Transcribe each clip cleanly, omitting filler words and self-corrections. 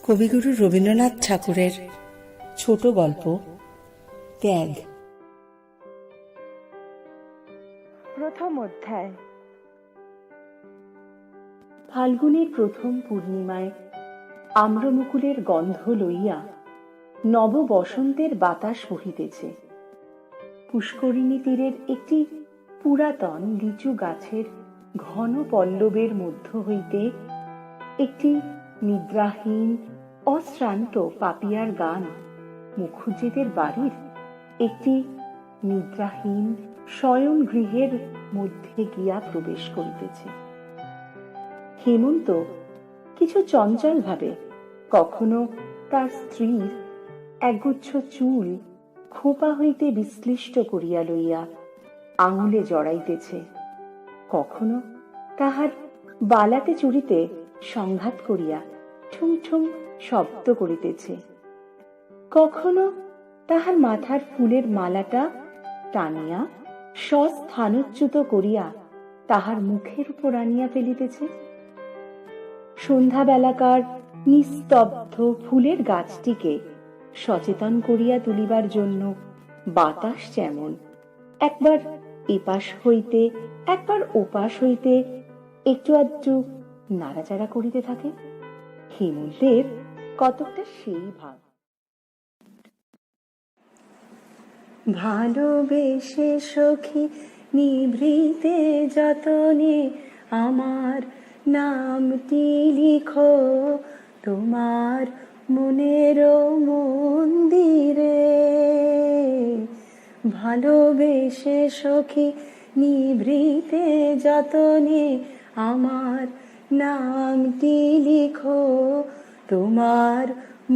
কবিগুরু রবীন্দ্রনাথ ঠাকুরের ছোট গল্প ত্যাগ। প্রথম অধ্যায়। ফাল্গুনের প্রথম পূর্ণিমায় আম্রমুকুলের গন্ধ লইয়া নব বসন্তের বাতাস বহিতেছে। পুষ্করিণী তীরের একটি পুরাতন লিচু গাছের ঘন পল্লবের মধ্য হইতে একটি নিদ্রাহীন অশ্রান্ত পাপিয়ার গান মুখুজ্জেদের বাড়ির একটি নিদ্রাহীন শয়ন গৃহের মধ্যে গিয়া প্রবেশ করিতেছে। হেমন্ত কিছু চঞ্চল ভাবে কখনো তার স্ত্রীর একগুচ্ছ চুল খোপা হইতে বিশ্লিষ্ট করিয়া লইয়া আঙুলে জড়াইতেছে, কখনো তাহার বালাতে চুরিতে সংঘাত করিয়া ঠুং ঠুং শব্দ করিতেছে, কখনো তাহার মাথার ফুলের মালাটা টানিয়া স্বস্থানচ্যুত করিয়া তাহার মুখের উপর আনিয়া ফেলিতেছে। সন্ধ্যাবেলাকার নিস্তব্ধ ফুলের গাছটিকে সচেতন করিয়া তুলিবার জন্য বাতাস যেমন একবার এপাশ হইতে একবার ওপাশ হইতে একটু আধটু নাড়াচাড়া করিতে থাকে, হেমন্তের কতকটা সেই ভাব। ভালোবেসে সখী নিভৃতে যতনে আমার নামটি লিখো তোমার মনের মন্দিরে। ভালোবেসে সখী নিভৃতে যতনে আমার নামটি লিখো তোমার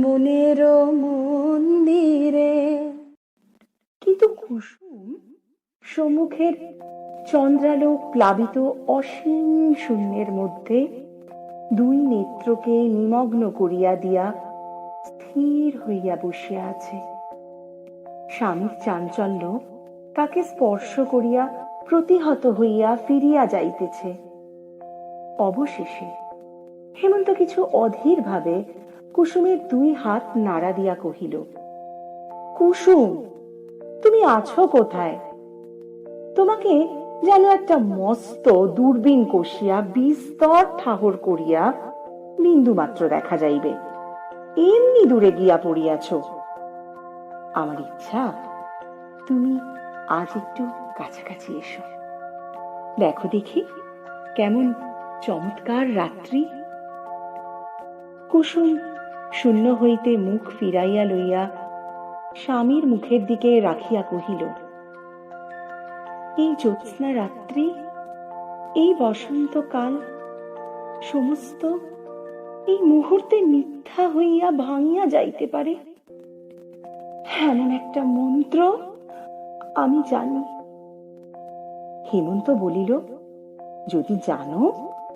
মনের মন্দিরে। কিন্তু কুসুম সম্মুখের চন্দ্রালোক প্লাবিত অসীম শূন্যের মধ্যে দুই নেত্রকে নিমগ্ন করিয়া দিয়া স্থির হইয়া বসিয়া আছে। স্বামীর চাঞ্চল্য তাকে স্পর্শ করিয়া প্রতিহত হইয়া ফিরিয়া যাইতেছে। অবশেষে হেমন্ত কিছু অধীর ভাবে কুসুমের দুই হাত নাড়া দিয়া কহিল, কুসুম, তুমি আছো কোথায়? তোমাকে যেন একটা মস্ত দূরবীন কষিয়া বিস্তর ঠাহর করিয়া বিন্দু মাত্র দেখা যাইবে, এমনি দূরে গিয়া পড়িয়াছ। আমার ইচ্ছা তুমি আজ একটু কাছাকাছি এসো, দেখো দেখি কেমন চমৎকার রাত্রি। কুসুম শূন্য হইতে মুখ ফিরাইয়া লইয়া স্বামীর মুখের দিকে রাখিয়া কহিল, এই জ্যোৎস্না রাত্রি, এই বসন্তকাল সমস্ত এই মুহূর্তে মিথ্যা হইয়া ভাঙিয়া যাইতে পারে, এমন একটা মন্ত্র আমি জানি। হেমন্ত বলিল, যদি জানো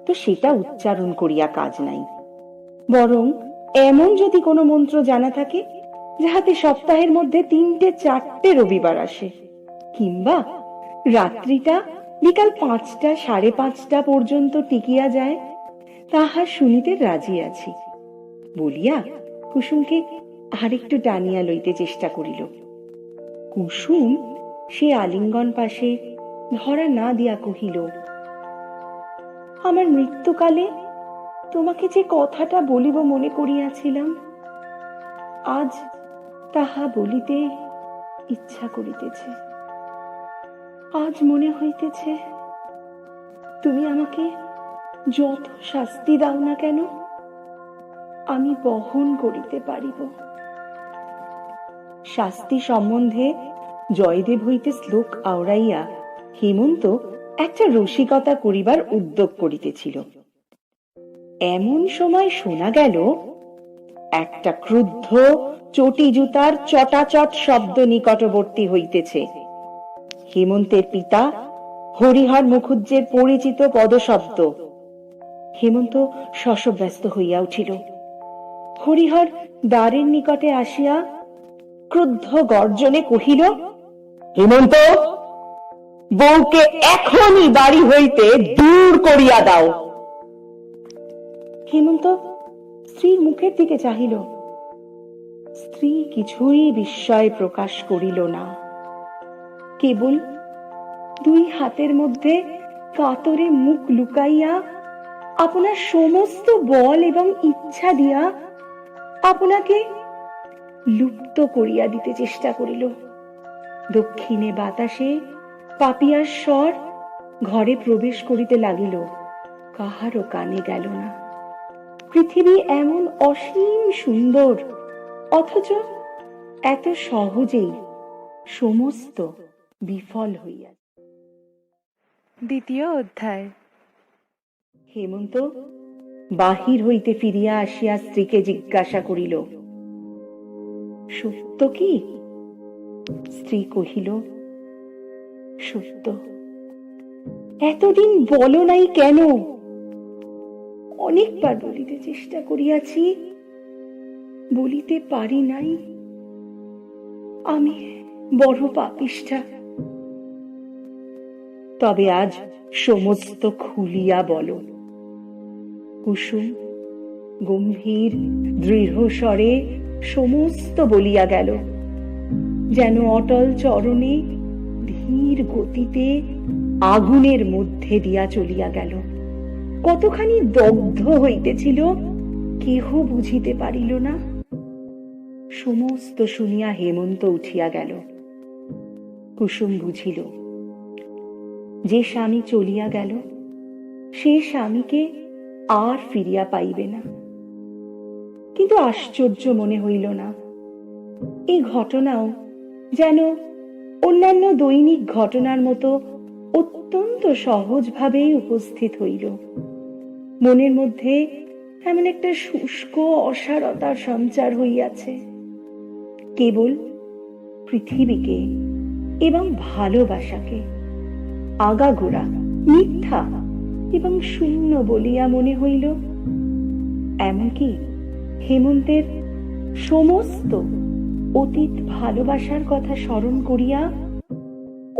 তো সেটা উচ্চারণ করিয়া কাজ নাই, বরং এমন যদি কোনো মন্ত্র জানা থাকে যাহাতে সপ্তাহের মধ্যে 3-4 রবিবার আসে, কিংবা রাত্রিটা বিকাল 5টা-5:30 পর্যন্ত টিকিয়া যায়, তাহা শুনিতে রাজি আছি বলিয়া কুসুমকে আরেকটু টানিয়া লইতে চেষ্টা করিল। কুসুম সে আলিঙ্গন পাশে ধরা না দিয়া কহিল, আমার মৃত্যুকালে তোমাকে যে কথাটা বলিব মনে করিয়াছিলাম, আজ তাহা বলিতে ইচ্ছা করিতেছে। আজ মনে হইতেছে তুমি আমাকে যত শাস্তি দাও না কেন আমি বহন করিতে পারিব। শাস্তি সম্বন্ধে জয়দেব হইতে শ্লোক আওড়াইয়া হেমন্ত একটা রসিকতা করিবার উদ্যোগ করিতেছিল। এমন সময় শোনা গেল একটা ক্রুদ্ধ চটি জুতার চটাচট শব্দ নিকটবর্তী হইতেছে। হেমন্তের পিতা হরিহর মুখুজ্জের পরিচিত পদশব্দ। হেমন্ত শশব্যস্ত হইয়া উঠিল। হরিহর দ্বারের নিকটে আসিয়া ক্রুদ্ধ গর্জনে কহিল, হেমন্ত, বউকে এখনই বাড়ি হইতে দূর করিয়া দাও। হেমন্ত স্ত্রীর মুখের দিকে চাহিল। স্ত্রী কিছুই বিস্ময় প্রকাশ করিল না, কেবল দুই হাতের মধ্যে কাতরে মুখ লুকাইয়া আপনার সমস্ত বল এবং ইচ্ছা দিয়া আপনাকে লুপ্ত করিয়া দিতে চেষ্টা করিল। দক্ষিণে বাতাসে পাপিয়ার স্বর ঘরে প্রবেশ করিতে লাগিল, কাহারও কানে গেল না। পৃথিবী এমন অসীম সুন্দর, অথচ এত সহজেই সমস্ত বিফল হইয়া। দ্বিতীয় অধ্যায়। হেমন্ত বাহির হইতে ফিরিয়া আসিয়া স্ত্রীকে জিজ্ঞাসা করিল, সত্য কি? স্ত্রী কহিল, সত্য। এতদিন বলো নাই কেন? অনেকবার বলিতে চেষ্টা করিয়াছি, বলিতে পারি নাই। আমি বড় পাপিষ্ঠা। তবে আজ সমস্ত খুলিয়া বলো। কুসুম গম্ভীর দৃঢ় স্বরে সমস্ত বলিয়া গেল, যেন অটল চরণে ধীর গতিতে আগুনের মধ্যে দিয়া চলিয়া গেল। কতখানি দগ্ধ হইতেছিল কেহ বুঝিতে পারিল না। সমস্ত শুনিয়া হেমন্ত উঠিয়া গেল। কুসুম বুঝিল, যে স্বামী চলিয়া গেল সে স্বামীকে আর ফিরিয়া পাইবে না। কিন্তু আশ্চর্য মনে হইল না। এই ঘটনাও যেন অন্যান্য দৈনিক ঘটনার মতো অত্যন্ত সহজভাবেই উপস্থিত হইল। মনের মধ্যে এমন একটা শুষ্ক অসারতার সঞ্চার হইয়াছে। কেবল পৃথিবীকে এবং ভালোবাসাকে আগাগোড়া মিথ্যা এবং শূন্য বলিয়া মনে হইল। এমনকি হেমন্তের সমস্ত অতীত ভালোবাসার কথা স্মরণ করিয়া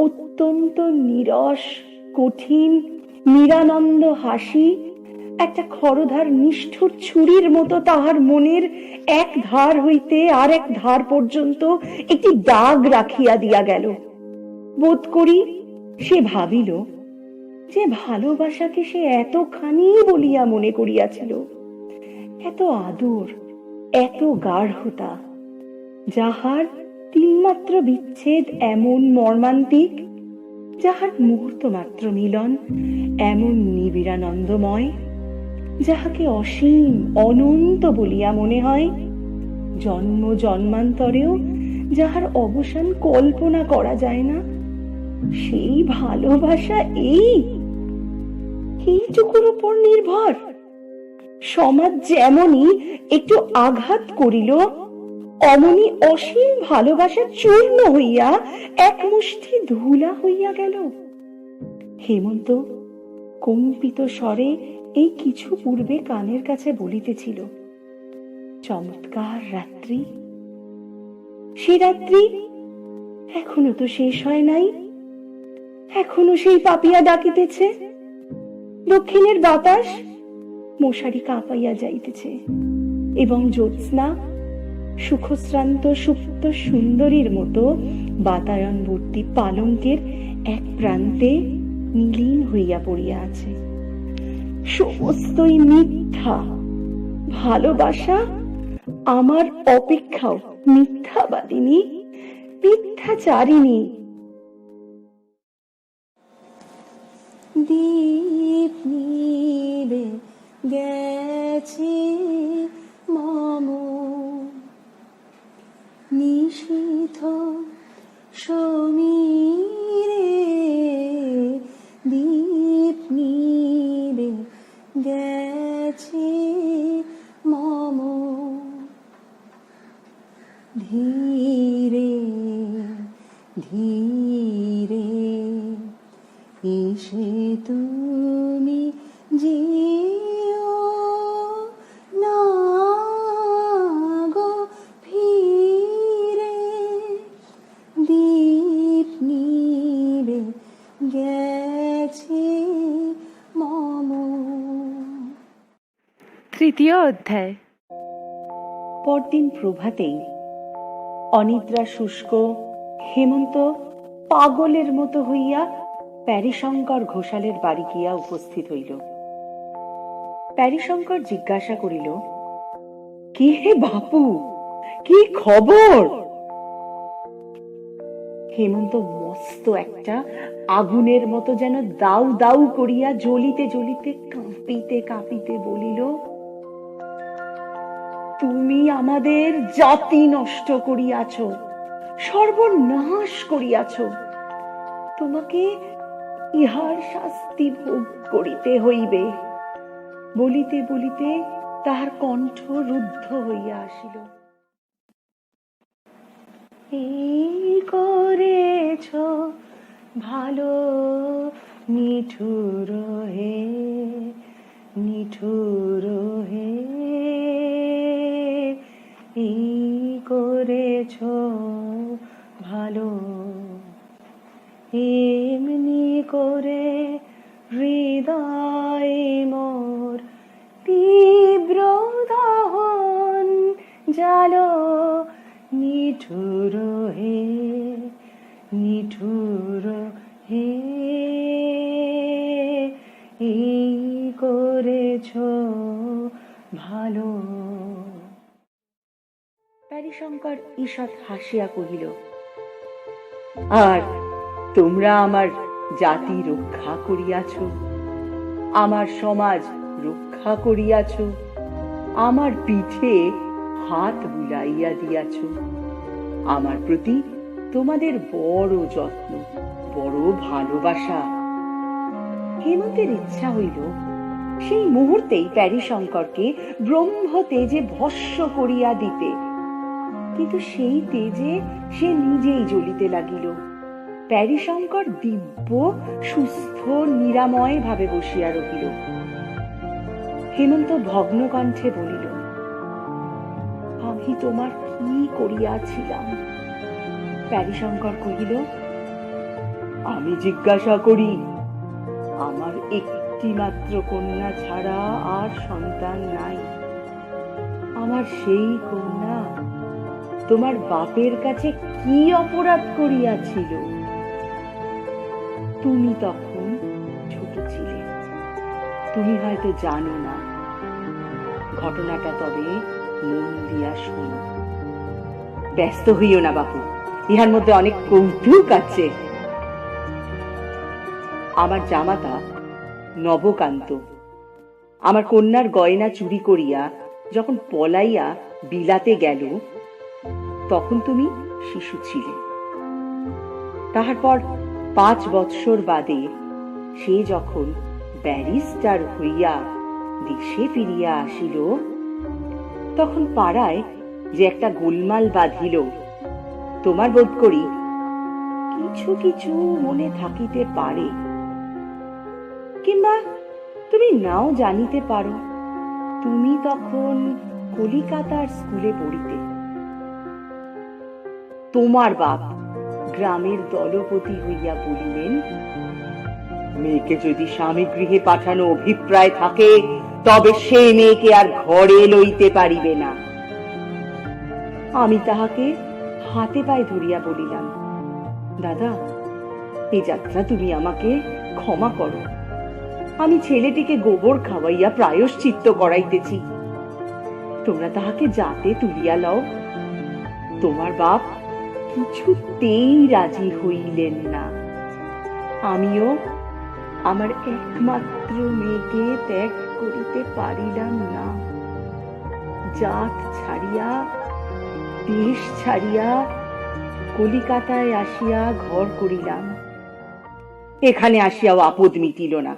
অত্যন্ত নীরস, কঠিন, নিরানন্দ হাসি একটা খরধার নিষ্ঠুর ছুরির মতো তাহার মনের এক ধার হইতে আর এক ধার পর্যন্ত একটি দাগ রাখিয়া দিয়া গেল। বোধ করি সে ভাবিল যে ভালোবাসাকে সে এতখানি বলিয়া মনে করিয়াছিল, এত আদর, এত গাঢ়তা, যাহার তিনমাত্র বিচ্ছেদ এমন মর্মান্তিক, যাহার মুহূর্ত মাত্র মিলন এমন নিবিড়ানন্দময়, যাহাকে অসীম অনন্ত বলিয়া মনে হয়, জন্ম জন্মান্তরেও যাহার অবসান কল্পনা করা যায় না, সেই ভালোবাসা এইটুকুর উপর নির্ভর। সমাজ যেমনই একটু আঘাত করিল, অমনি অসীম ভালোবাসা চূর্ণ হইয়া এক মুষ্টি ধুলা হইয়া গেল। হেমন্ত কম্পিত স্বরে এই কিছু পূর্বে কানের কাছে বলিতেছিল, চমৎকার রাত্রি। সে রাত্রি এখনো তো শেষ হয় নাই, এখনো সেই পাপিয়া ডাকিতেছে। দক্ষিণের বাতাস মশারি কাঁপাইয়া যাইতেছে এবং জ্যোৎস্না সুখশ্রান্ত সুপ্ত সুন্দরীর মতো বাতায়নবর্তী পালঙ্কের এক প্রান্তে নীলীন হইয়া পড়িয়া আছে। সমস্তই মিথ্যা। ভালোবাসা আমার অপেক্ষাও মিথ্যাবাদিনী, মিথ্যাচারিণী। দীপ নিবে গেছে মম নিশীথ সমীরে, দীপ নিবে গেছে মম ধীরে ধীরে এসে তুমি যেও না গো ফিরে, দীপ নিবে গেছে মম। তৃতীয় অধ্যায়। পরদিন প্রভাতেই অনিদ্রা শুষ্ক হেমন্ত পাগলের মতো হইয়া প্যারীশঙ্কর ঘোষালের বাড়ি গিয়া উপস্থিত হইল। প্যারীশঙ্কর জিজ্ঞাসা করিল, কি হে বাপু, কি খবর? হেমন্ত মস্ত একটা আগুনের মতো যেন দাউ দাউ করিয়া জ্বলিতে জ্বলিতে কাঁপিতে কাঁপিতে বলিল, তুমি আমাদের জাতি নষ্ট করিয়াছ, সর্বনাশ করিয়াছ। তোমাকে ইহার শাস্তি ভোগ করিতে হইবে। বলিতে বলিতে তাহার কণ্ঠ রুদ্ধ হইয়া আসিল। এই করেছ ভালো নিঠুর হে, নিঠুর হে, এই করেছ ভালো। এমনি করে হৃদয় মোর তীব্র দহন জালো, নিঠুর হে, নিঠুর হে, এই করেছ ভালো। প্যারীশঙ্কর ঈষৎ হাসিয়া কহিল, আর তোমরা আমার জাতি রক্ষা করিয়াছ, আমার সমাজ রক্ষা করিয়াছ, আমার পিঠে হাত বুলাইয়া দিয়াছ। আমার প্রতি তোমাদের বড় যত্ন, বড় ভালোবাসা। হেমন্তের ইচ্ছা হইল সেই মুহূর্তেই প্যারীশঙ্করকে ব্রহ্ম তেজে ভস্ম করিয়া দিতে, কিন্তু সেই তেজে সে নিজেই জ্বলিতে লাগিল। প্যারীশঙ্কর দিব্য সুস্থ নিরাময় ভাবে বসিয়া রহিল। হেমন্ত ভগ্ন কণ্ঠে বলিল, আমি তোমার কি করিয়াছিলাম? প্যারীশঙ্কর কহিল, আমি জিজ্ঞাসা করি, আমার একটি মাত্র কন্যা ছাড়া আর সন্তান নাই। আমার সেই কন্যা তোমার বাপের কাছে কি অপরাধ করিয়াছিল? তুমি তখন ছোট ছিলে, তুমি হয়তো জানো না ঘটনাটা, তবে মন দিয়া শোনো। ব্যস্ত হইও না বাপু, ইহার মধ্যে অনেক কৌতুক আছে। আমার জামাতা নবকান্ত আমার কন্যার গয়না চুরি করিয়া যখন পলাইয়া বিলাতে গেল, তখন তুমি শিশু ছিলে। তাহার পর 5 বৎসর বাদে সে যখন ব্যারিস্টার হইয়া দেশে ফিরিয়া আসিল, তখন পাড়ায় যে একটা গোলমাল বাঁধিল, তোমার বোধ করি কিছু কিছু মনে থাকিতে পারে, কিংবা তুমি নাও জানিতে পারো। তুমি তখন কলিকাতার স্কুলে পড়িতে। তোমার বাপ গ্রামের দলপতি হইয়া বলিলেন, মেয়েকে যদি স্বামী গৃহে পাঠানো অভিপ্রায় থাকে, তবে সে মেয়েকে আর ঘরে লইতে পারিবে না। আমি তাহাকে হাতে পায়ে ধরিয়া বলিলাম, দাদা, এই যাত্রা তুমি আমাকে ক্ষমা করো। আমি ছেলেটিকে গোবর খাওয়াইয়া প্রায়শ্চিত্ত করাইতেছি, তোমরা তাহাকে যাতে তুলিয়া লও। তোমার বাপ কিছুতেই রাজি হইলেন না। আমিও আমার একমাত্র মেয়েকে ত্যাগ করিতে পারিলাম না। জাত ছাড়িয়া, দেশ ছাড়িয়া কলিকাতায় আসিয়া ঘর করিলাম। এখানে আসিয়াও আপদ মিটিল না।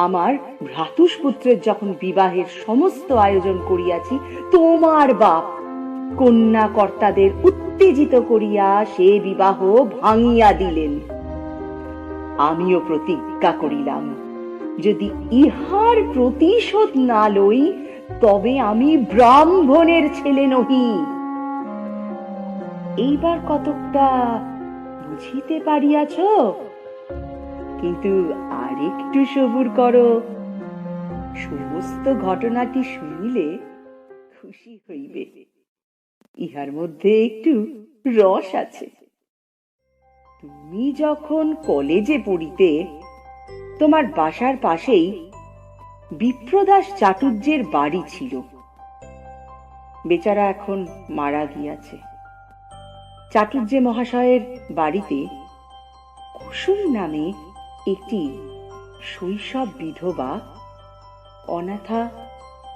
আমার ভ্রাতুষ্পুত্রের যখন বিবাহের সমস্ত আয়োজন করিয়াছি, তোমার বাপ কন্যা কর্তাদের উত্তেজিত করিয়া সে বিবাহ ভাঙিয়া দিলেন। আমিও প্রতিজ্ঞা করিলাম, যদি ইহার প্রতিশোধ না লই, তবে আমি ব্রাহ্মণের ছেলে নহি। এইবার কতকটা বুঝিতে পারিয়াছ? কিন্তু আরেকটু সবুর করো, সমস্ত ঘটনাটি শুনিলে খুশি হইবে। ইহার মধ্যে একটু রস আছে। তুমি যখন কলেজে পড়িতে, তোমার বাসার পাশেই বিপ্রদাস চাটুর্যের বাড়ি ছিল। বেচারা এখন মারা গিয়াছে। চাটুর্যে মহাশয়ের বাড়িতে কুসুম নামে একটি শৈশব বিধবা অনাথা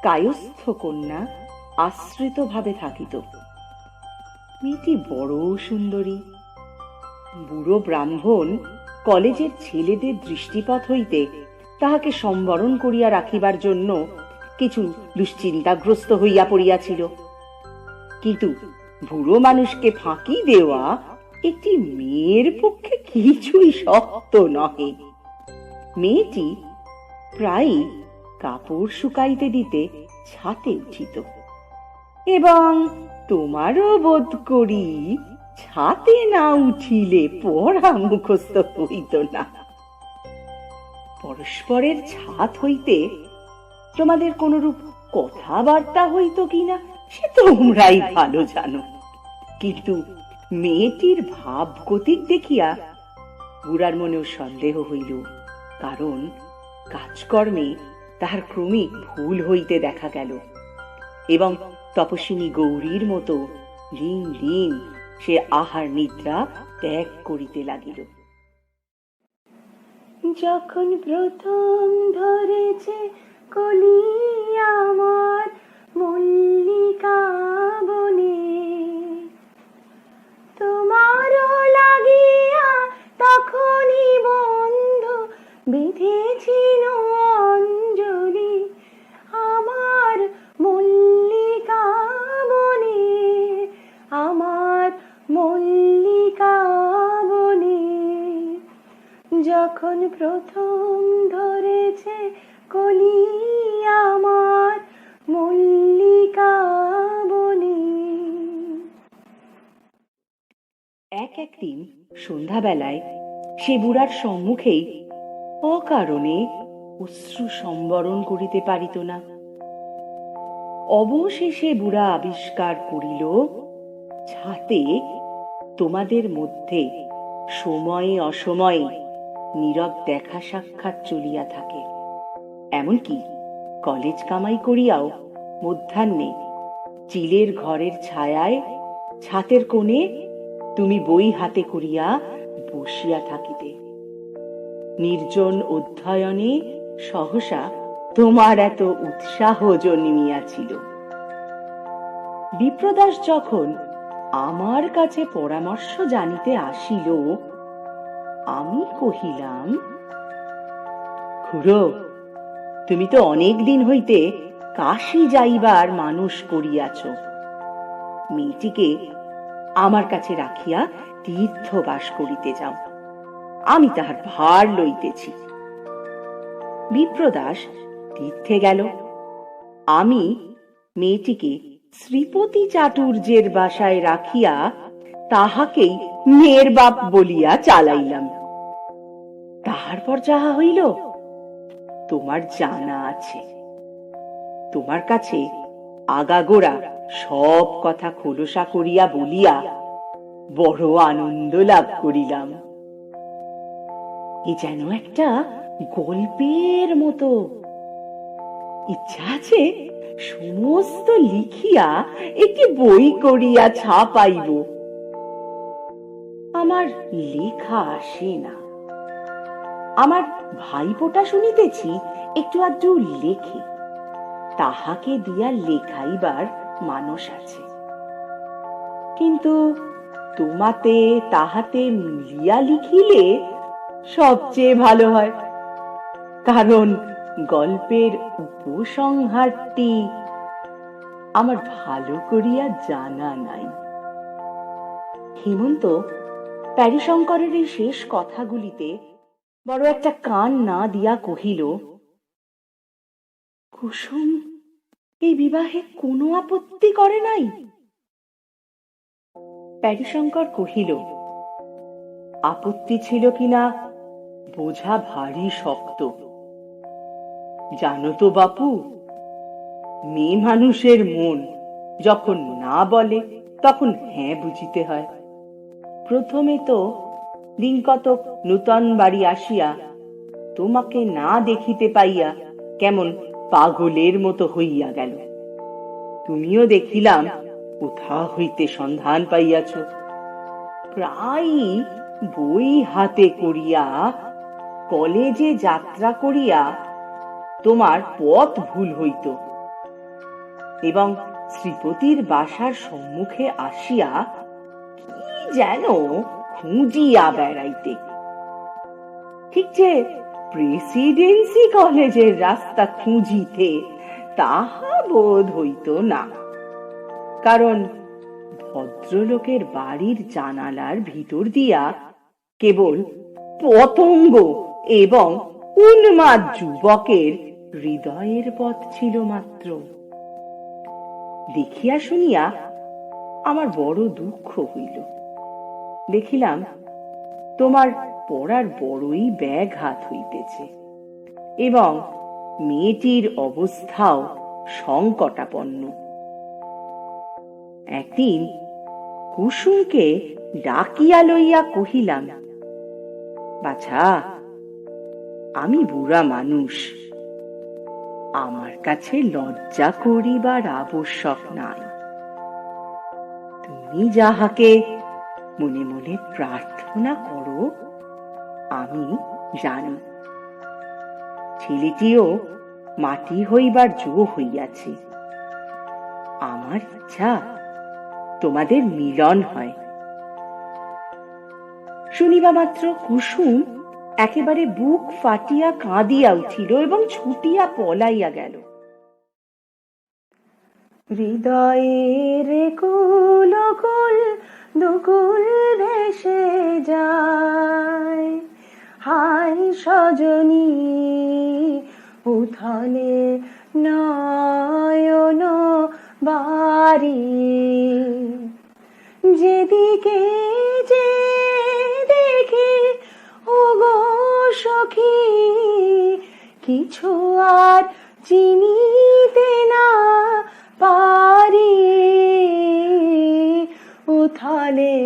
কায়স্থ কন্যা আশ্রিতভাবে থাকিত। মেয়েটি বড় সুন্দরী। বুড়ো ব্রাহ্মণ কলেজের ছেলেদের দৃষ্টিপাত হইতে তাহাকে সম্বরণ করিয়া রাখিবার জন্য কিছু দুশ্চিন্তাগ্রস্ত হইয়া পড়িয়াছিল। কিন্তু বুড়ো মানুষকে ফাঁকি দেওয়া একটি মেয়ের পক্ষে কিছুই শক্ত নহে। মেয়েটি প্রায়ই কাপড় শুকাইতে দিতে ছাতে উঠিত, এবং তোমারও বোধ করি ছাতে না উঠিলে পড়া মুখস্থ হইত না। পরস্পরের ছাদ হইতে তোমাদের কোনরূপ কথাবার্তা হইত কিনা সে তোমরাই ভালো জানো। কিন্তু মেয়েটির ভাব গতিক দেখিয়া বুড়ার মনেও সন্দেহ হইল, কারণ কাজকর্মে তাহার ক্রমিক ভুল হইতে দেখা গেল, এবং তপস্বিনী গৌরীর মতো দিন দিন সে আহার নিদ্রা ত্যাগ করিতে লাগিল। যখন প্রথম ধরেছে কলি আমার মল্লিকা বনে, তোমারও লাগিয়া তখনই বন্ধু বেঁধেছিল অঞ্জলি আমার মল্লিকা বনে, আমার মল্লিকা বনে। যখন প্রথম ধরেছে কলি আমার মল্লিকা বনে। একদিন সন্ধ্যাবেলায় সে বুড়ার সম্মুখেই অকারণে অশ্রু সম্বরণ করিতে পারিত না। অবশেষে বুড়া আবিষ্কার করিল, ছাতে তোমাদের মধ্যে সময়ে অসময়ে নীরব দেখা সাক্ষাৎ চলিয়া থাকে। এমনকি কলেজ কামাই করিয়াও মধ্যাহ্নে চিলের ঘরের ছায়ায় ছাতের কোণে তুমি বই হাতে করিয়া বসিয়া থাকিতে। নির্জন অধ্যয়নে সহসা তোমার এত উৎসাহ জন্মিয়াছিল। বিপ্রদাস যখন আমার কাছে পরামর্শ জানিতে আসিল, আমি কহিলাম, খুড়ো, তুমি তো অনেক দিন হইতে কাশী যাইবার মানুষ করিয়াছ। মেয়েটিকে আমার কাছে রাখিয়া তীর্থবাস করিতে যাও, আমি তাহার ভার লইতেছি। বিপ্রদাস তীর্থে গেল। আমি মেয়েটিকে শ্রীপতি চাটুর্যের বাসায় রাখিয়া তাহাকেই মেয়ের বাপ বলিয়া চালাইলাম। তাহার পর যাহা হইল তোমার জানা আছে। তোমার কাছে আগাগোড়া সব কথা খোলসা করিয়া বলিয়া বড় আনন্দ লাভ করিলাম। এ যেন একটা গল্পের মতো। ইচ্ছা আছে সমস্ত লিখিয়া একটি বই করিয়া ছাপাইব। আমার লেখা আসে না। আমার ভাইপোটা শুনিতেছি একটু আধটু লেখে, তাহাকে দিয়া লেখাইবার মানস আছে। কিন্তু তোমাতে তাহাতে মিলিয়া লিখিলে সবচেয়ে ভালো হয়, কারণ গল্পের উপসংহারটি আমার ভালো করিয়া জানা নাই। হেমন্ত প্যারীশঙ্করের এই শেষ কথাগুলিতে বড় একটা কান না দিয়া কহিল, কুসুম এই বিবাহে কোনো আপত্তি করে নাই? প্যারীশঙ্কর কহিল, আপত্তি ছিল কিনা বোঝা ভারী শক্ত। জানো তো বাপু, মেয়ে মানুষের মন যখন না বলে তখন হ্যাঁ বুঝিতে হয়। প্রথমে তো দিন কতক নূতন বাড়ি আসিয়া তোমাকে না দেখিতে পাইয়া কেমন পাগলের মতো হইয়া গেল। তুমিও দেখিলাম কোথা হইতে সন্ধান পাইয়াছ। প্রায় বই হাতে করিয়া কলেজে যাত্রা করিয়া তোমার পথ ভুল হইত এবং শ্রীপতির বাসার সম্মুখে আসিয়া কি যেন খুঁজিয়া বেড়াইতে। ঠিক যে প্রেসিডেন্সি কলেজের রাস্তা খুঁজিতে তাহা বোধ হইত না, কারণ ভদ্রলোকের বাড়ির জানালার ভিতর দিয়া কেবল পতঙ্গ এবং উন্মাদ যুবকের হৃদয়ের পথ ছিল মাত্র। দেখিয়া শুনিয়া আমার বড় দুঃখ হইল। দেখিলাম তোমার পড়ার বড়ই ব্যাঘাত হইতেছে এবং মেয়েটির অবস্থাও সংকটাপন্ন। একদিন কুসুমকে ডাকিয়া লইয়া কহিলাম, বাছা, আমি বুড়া মানুষ, আমার কাছে লজ্জা করিবার আবশ্যক নাই। তুমি যাহাকে মনে মনে প্রার্থনা করো আমি জানি। ছেলেটিও মাটি হইবার জো হইয়াছে। আমার ইচ্ছা তোমাদের মিলন হয়। শুনিবা মাত্র কুসুম একেবারে বুক ফাটিয়া কাঁদিয়া উঠিল এবং ছুটিয়া পলাইয়া গেল। হৃদয়ের কুল কুল দুকুল ভেসে যায়, হায় সজনী উথলে নয়ন বাড়ি, যেদিকে যে দেখি ওগো সখী, কিছু আর চিনিতে না পারি, উথলে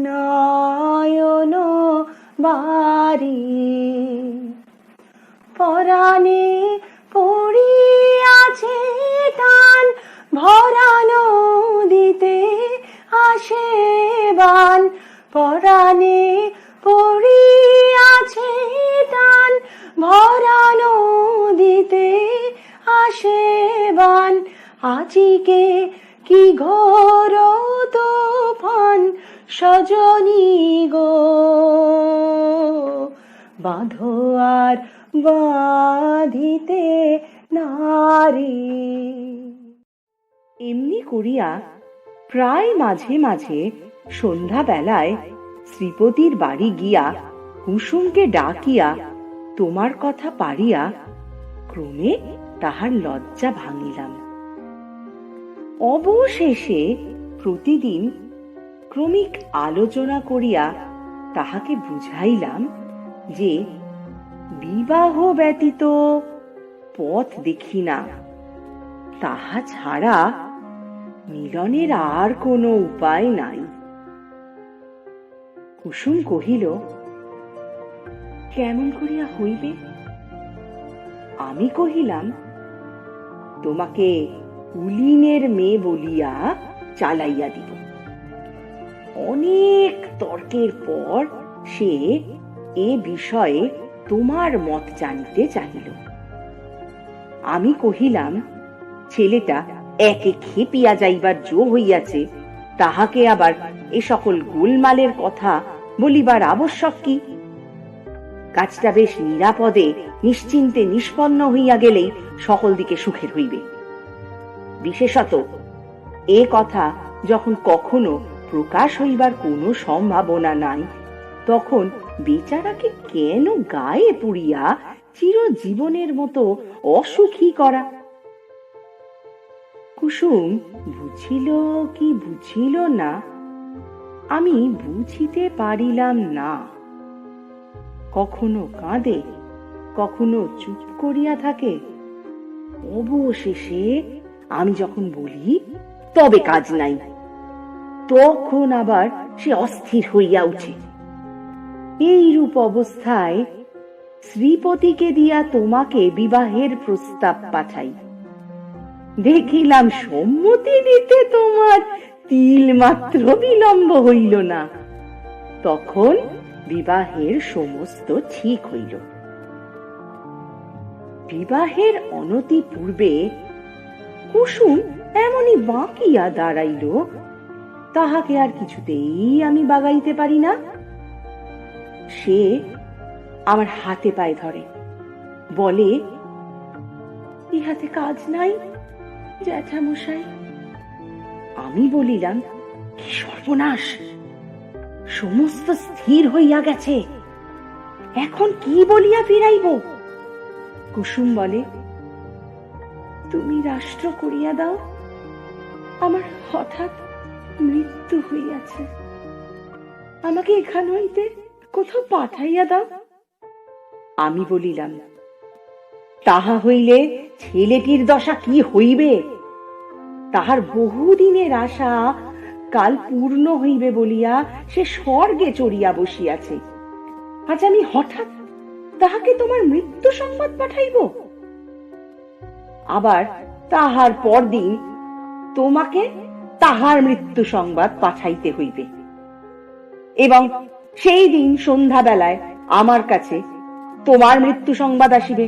নয়ন বাড়ি। পরাণে পড়িয়াছে টান, ভরা নদীতে আসে বান, পরাণে পড়িয়াছে টান, ভরা নদীতে আসে বান, আজিকে কি ঘোর তুফান সজনী গো, বাঁধো আর বাঁধিতে নারী। এমনি করিয়া প্রায় মাঝে মাঝে সন্ধ্যা বেলায় শ্রীপতির বাড়ি গিয়া কুসুমকে ডাকিয়া তোমার কথা পারিয়া ক্রমে তাহার লজ্জা ভাঙিলাম। অবশেষে প্রতিদিন ক্রমিক আলোচনা করিয়া তাহাকে বুঝাইলাম যে বিবাহ ব্যতীত পথ দেখি না, তাহা ছাড়া মিলনের আর কোনো উপায় নাই। কুসুম কহিল, কেমন করিয়া হইবে? আমি কহিলাম, তোমাকে কুলীনের মেয়ে বলিয়া চালাইয়া দিব। অনেক তর্কের পর সে এ বিষয়ে তোমার মত জানিতে চাহিল। আমি কহিলাম, ছেলেটা একে খেপিয়া যাইবার জো হইয়াছে, তাহাকে আবার এ সকল গোলমালের কথা বলিবার আবশ্যক কি? কাজটা বেশ নিরাপদে নিশ্চিন্তে নিষ্পন্ন হইয়া গেলেই সকল দিকে সুখের হইবে। বিশেষত এ কথা যখন কখনো প্রকাশ হইবার কোনো সম্ভাবনা নাই, তখন বেচারাকে কেন গায়ে পুড়িয়া চিরজীবনের মতো অসুখী করা? কুসুম বুঝিল কি বুঝিল না আমি বুঝিতে পারিলাম না। কখনো কাঁদে, কখনো চুপ করিয়া থাকে। অবশেষে আমি যখন বলি তবে কাজ নাই। তখন আবার সে অস্থির হইয়া উঠে। এইরূপ অবস্থায় শ্রীপতিকে দিয়া তোমাকে বিবাহের প্রস্তাব পাঠাই। দেখিলাম সম্মতি দিতে তোমার তিল মাত্র বিলম্ব হইল না। তখন বিবাহের সমস্ত ঠিক হইল। বিবাহের অনতি পূর্বে কুসুম এমনই বাঁকিয়া দাঁড়াইল, তাহাকে আর কিছুতেই আমি বাগাইতে পারি না। সে আমার হাতে পায়ে ধরে, বলে, ইহাতে কাজ নাই জ্যাঠামশাই। আমি বলিলাম, কি সর্বনাশ, সমস্ত স্থির হইয়া গেছে, এখন কি বলিয়া ফিরাইব? কুসুম বলে, তুমি রাষ্ট্র করিয়া দাও, আমার হঠাৎ মৃত্যু হইয়াছে, আমাকে এখান হইতে কোথাও পাঠাইয়া দাও। আমি বলিলাম, তাহা হইলে ছেলেটির দশা কি হইবে? তাহার বহুদিনের আশা কাল পূর্ণ হইবে বলিয়া সে স্বর্গে চড়িয়া বসিয়াছে, আজ আমি হঠাৎ তাহাকে তোমার মৃত্যু সংবাদ পাঠাইব? আবার তাহার পরদিন তোমাকে তাহার মৃত্যু সংবাদ পাঠাইতে হইবে, এবং সেই দিন সন্ধ্যাবেলায় আমার কাছে তোমার মৃত্যু সংবাদ আসিবে।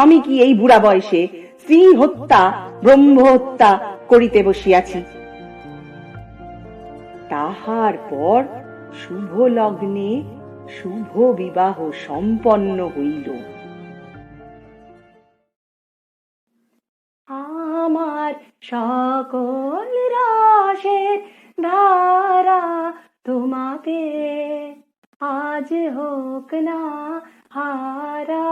আমি কি এই বুড়া বয়সে স্ত্রী হত্যা ব্রহ্ম হত্যা করিতে বসিয়াছি? তাহার পর শুভ লগ্নে শুভ বিবাহ সম্পন্ন হইল। আমার সকল রসের ধারা তোমাতে আজ হোক না হারা,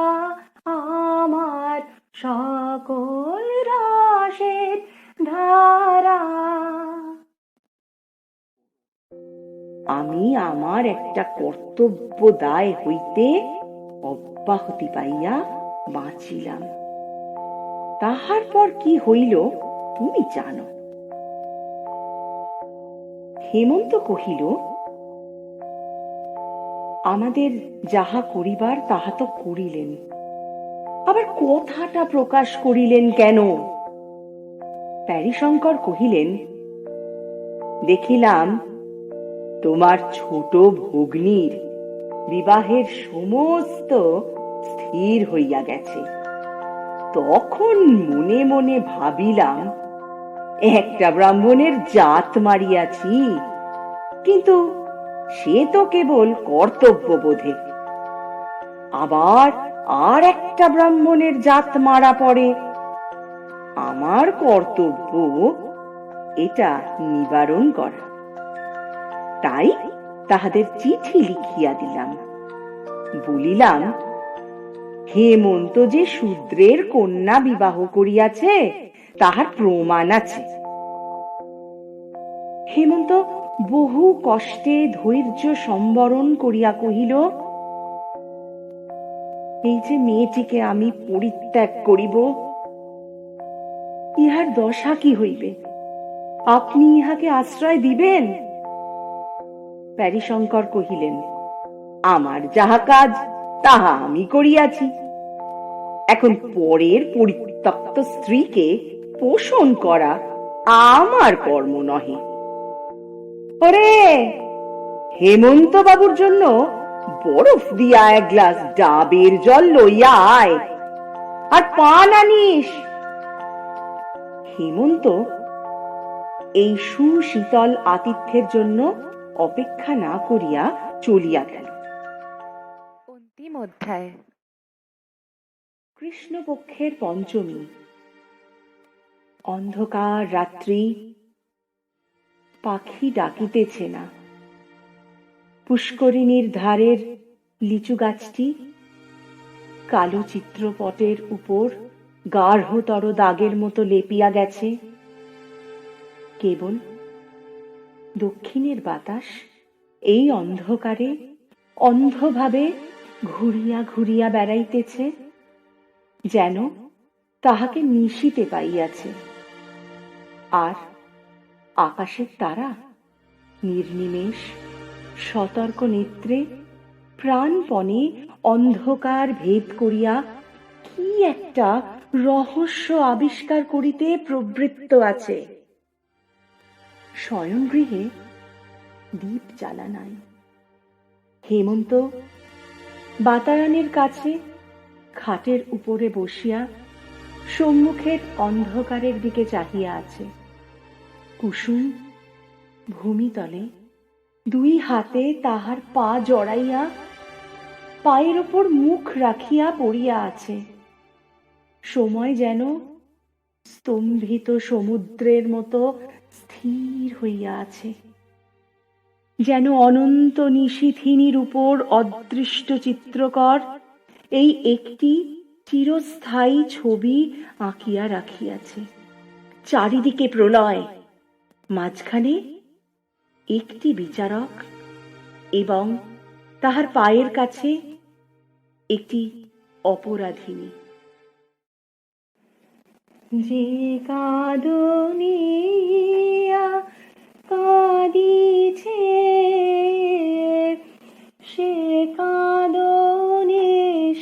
আমার সকল রসের ধারা। আমি আমার একটা কর্তব্য দায় হইতে অব্যাহতি পাইয়া বাঁচিলাম। তাহার পর কি হইল তুমি জানো। হেমন্ত কহিল, আমাদের যাহা করিবার তাহা তো করিলেন, আবার কথাটা প্রকাশ করিলেন কেন? প্যারীশঙ্কর কহিলেন, দেখিলাম তোমার ছোট ভগ্নীর বিবাহের সমস্ত স্থির হইয়া গেছে। তখন মনে মনে ভাবিলাম, একটা ব্রাহ্মণের জাত মারিয়াছি, কিন্তু সে তো কেবল কর্তব্য বোধে। আবার আর একটা ব্রাহ্মণের জাত মারা পড়ে, আমার কর্তব্য এটা নিবারণ করা। তাই তাহাদের চিঠি লিখিয়া দিলাম, বলিলাম, হেমন্ত যে শূদ্রের কন্যা বিবাহ করিয়াছে তাহার প্রমাণ আছে। হেমন্ত বহু কষ্টে ধৈর্য সম্বরণ করিয়া কহিল, এই যে মেয়েটিকে আমি পরিত্যাগ করিব, ইহার দশা কি হইবে? আপনি ইহাকে আশ্রয় দিবেন? প্যারীশঙ্কর কহিলেন, আমার যাহা কাজ তাহা আমি করিয়াছি, এখন পরের পরিত্যক্ত স্ত্রীকে পোষণ করা আমার কর্ম নহে। ওরে, হেমন্ত বাবুর জন্য বরফ দিয়া এক গ্লাস ডাবের জল লইয়া আয়, আর পান আনিস। হেমন্ত এই সুশীতল আতিথ্যের জন্য অপেক্ষা না করিয়া চলিয়া গেল। অন্তিম অধ্যায়। কৃষ্ণপক্ষের পঞ্চমী। অন্ধকার রাত্রি, পাখি ডাকিতেছে না। পুষ্করিণীর ধারের লিচু গাছটি কালো চিত্রপটের উপর গাঢ়তর দাগের মতো লেপিয়া গেছে। কেবল দক্ষিণের বাতাস এই অন্ধকারে অন্ধভাবে ঘুরিয়া ঘুরিয়া বেড়াইতেছে, যেন তাহাকে নিশিতে পাইয়াছে। আর আকাশের তারা নির্নিমেষ সতর্ক নেত্রে প্রাণপণে অন্ধকার ভেদ করিয়া কি একটা রহস্য আবিষ্কার করিতে প্রবৃত্ত আছে। শয়নগৃহে দীপ জ্বালা নাই। হেমন্ত বাতায়নের কাছে খাটের উপরে বসিয়া সম্মুখের অন্ধকারের দিকে চাহিয়া আছে। কুসুম ভূমিতলে দুই হাতে তাহার পা জড়াইয়া পায়ের ওপর মুখ রাখিয়া পড়িয়া আছে। সময় যেন স্তম্ভিত সমুদ্রের মতো স্থির হইয়া আছে, যেন অনন্ত নিশীথিনীর উপর অদৃষ্ট চিত্রকর এই একটি চিরস্থায়ী ছবি আঁকিয়া রাখিয়াছে। চারিদিকে প্রলয়, মাঝখানে একটি বিচারক এবং তাহার পায়ের কাছে একটি অপরাধিনী। যে কাঁদনিয়া কাঁদিছে সে কাঁদনে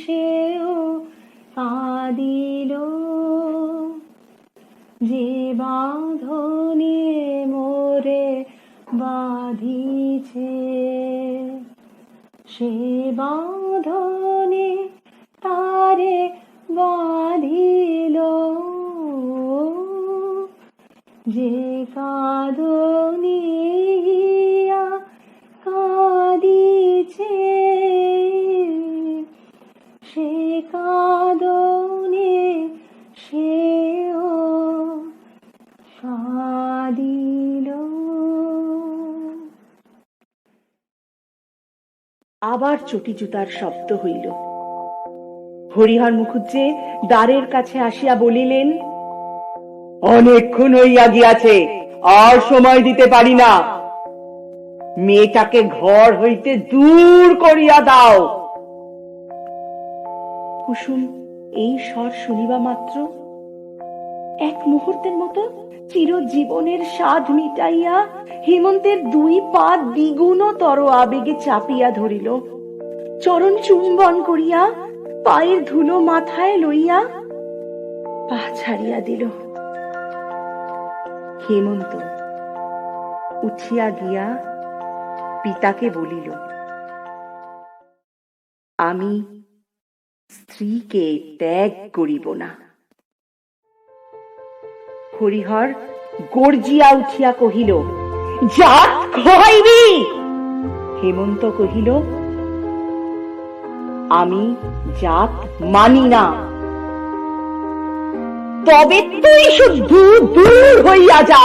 সেও কাঁদিল, যে বাঁধনে মোরে বাঁধিছে সে বাঁধনে তারে বাঁধিল, যে কাঁদনিয়া কাঁদিছে সে কাঁদনে সেও কাঁদিল। আবার চটি জুতার শব্দ হইল। হরিহর মুখুজ্জে দ্বারের কাছে আসিয়া বলিলেন, অনেকক্ষণ হইয়া গিয়াছে, আর সময় দিতে পারি না। মেয়েটাকে ঘর হইতে দূর করিয়া দাও। কুসুম এই স্বর শুনিবা মাত্র এক মুহূর্তের মতো চিরজীবনের স্বাদ মিটাইয়া হেমন্তের দুই পা দ্বিগুণতর আবেগে চাপিয়া ধরিল। চরণ চুম্বন করিয়া পায়ের ধুলো মাথায় লইয়া পা ছাড়িয়া দিল। হেমন্ত উঠিয়া গিয়া পিতাকে বলিল, আমি স্ত্রীকে ত্যাগ করিব না। হরিহর গর্জিয়া উঠিয়া কহিল, জাত খোয়াইবি? হেমন্ত কহিল, আমি জাত মানি না। তবে তুই শুধু দূর হইয়া যা।